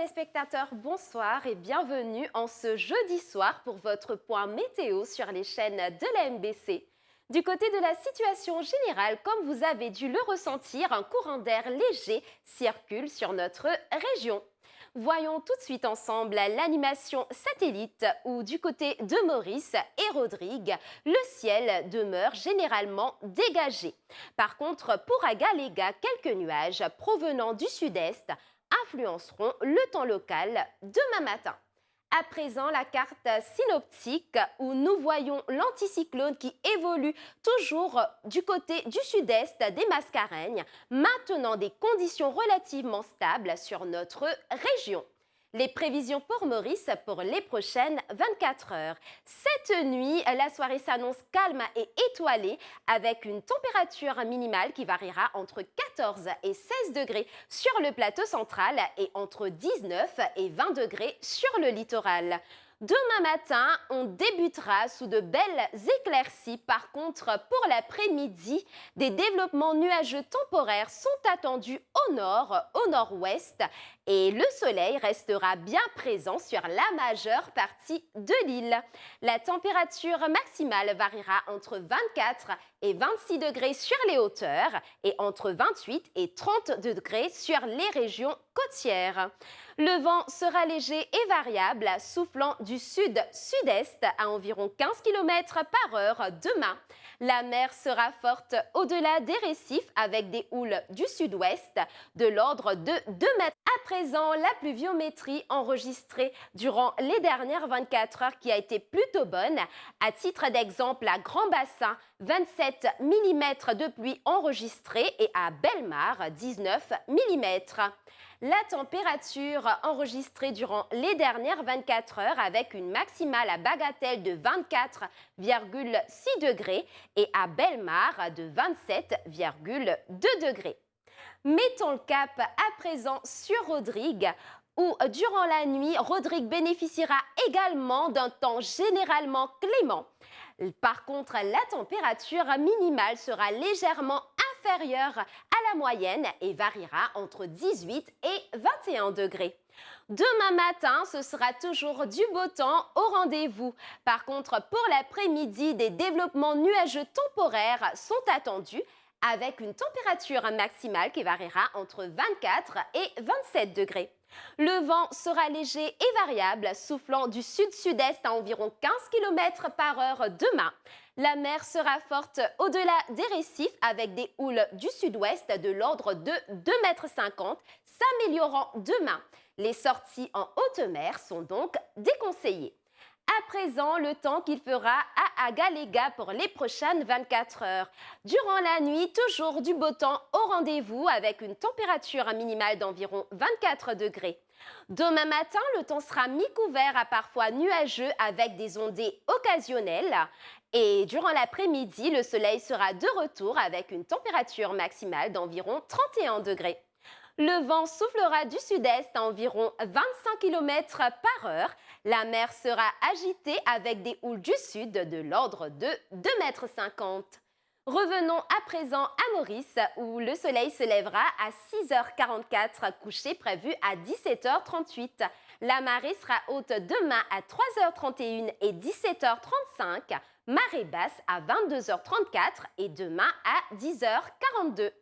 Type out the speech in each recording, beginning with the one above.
téléspectateurs, bonsoir et bienvenue en ce jeudi soir pour votre point météo sur les chaînes de la MBC. Du côté de la situation générale, comme vous avez dû le ressentir, un courant d'air léger circule sur notre région. Voyons tout de suite ensemble l'animation satellite où du côté de Maurice et Rodrigue, le ciel demeure généralement dégagé. Par contre, pour Agaléga, quelques nuages provenant du sud-est influenceront le temps local demain matin. À présent, la carte synoptique où nous voyons l'anticyclone qui évolue toujours du côté du sud-est des Mascareignes, maintenant des conditions relativement stables sur notre région. Les prévisions pour Maurice pour les prochaines 24 heures. Cette nuit, la soirée s'annonce calme et étoilée avec une température minimale qui variera entre 14 et 16 degrés sur le plateau central et entre 19 et 20 degrés sur le littoral. Demain matin, on débutera sous de belles éclaircies. Par contre, pour l'après-midi, des développements nuageux temporaires sont attendus au nord, au nord-ouest et le soleil restera bien présent sur la majeure partie de l'île. La température maximale variera entre 24 et 26 degrés sur les hauteurs et entre 28 et 30 degrés sur les régions côtières. Le vent sera léger et variable, soufflant du sud-sud-est à environ 15 km par heure demain. La mer sera forte au-delà des récifs avec des houles du sud-ouest de l'ordre de 2 mètres. À présent, la pluviométrie enregistrée durant les dernières 24 heures qui a été plutôt bonne. À titre d'exemple, à Grand Bassin, 27 mm de pluie enregistrée et à Bellemare, 19 mm. La température enregistrée durant les dernières 24 heures avec une maximale à Bagatelle de 24,6 degrés et à Bellemare de 27,2 degrés. Mettons le cap à présent sur Rodrigue où durant la nuit, Rodrigue bénéficiera également d'un temps généralement clément. Par contre, la température minimale sera légèrement inférieure à la moyenne et variera entre 18 et 21 degrés. Demain matin, ce sera toujours du beau temps au rendez-vous. Par contre, pour l'après-midi, des développements nuageux temporaires sont attendus avec une température maximale qui variera entre 24 et 27 degrés. Le vent sera léger et variable, soufflant du sud-sud-est à environ 15 km par heure demain. La mer sera forte au-delà des récifs avec des houles du sud-ouest de l'ordre de 2,50 m, s'améliorant demain. Les sorties en haute mer sont donc déconseillées. À présent, le temps qu'il fera à Agaléga pour les prochaines 24 heures. Durant la nuit, toujours du beau temps au rendez-vous avec une température minimale d'environ 24 degrés. Demain matin, le temps sera mi-couvert à parfois nuageux avec des ondées occasionnelles. Et durant l'après-midi, le soleil sera de retour avec une température maximale d'environ 31 degrés. Le vent soufflera du sud-est à environ 25 km par heure. La mer sera agitée avec des houles du sud de l'ordre de 2,50 m. Revenons à présent à Maurice où le soleil se lèvera à 6h44, coucher prévu à 17h38. La marée sera haute demain à 3h31 et 17h35, marée basse à 22h34 et demain à 10h42.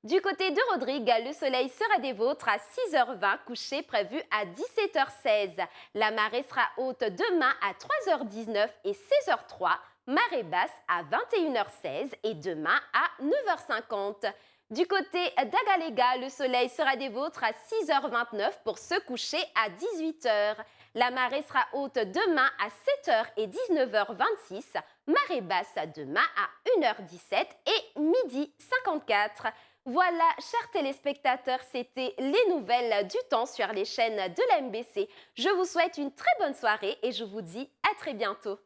Du côté de Rodrigue, le soleil sera des vôtres à 6h20, coucher prévu à 17h16. La marée sera haute demain à 3h19 et 16h03, marée basse à 21h16 et demain à 9h50. Du côté d'Agaléga, le soleil sera des vôtres à 6h29 pour se coucher à 18h. La marée sera haute demain à 7h et 19h26, marée basse demain à 1h17 et midi 54. Voilà, chers téléspectateurs, c'était les nouvelles du temps sur les chaînes de la MBC. Je vous souhaite une très bonne soirée et je vous dis à très bientôt.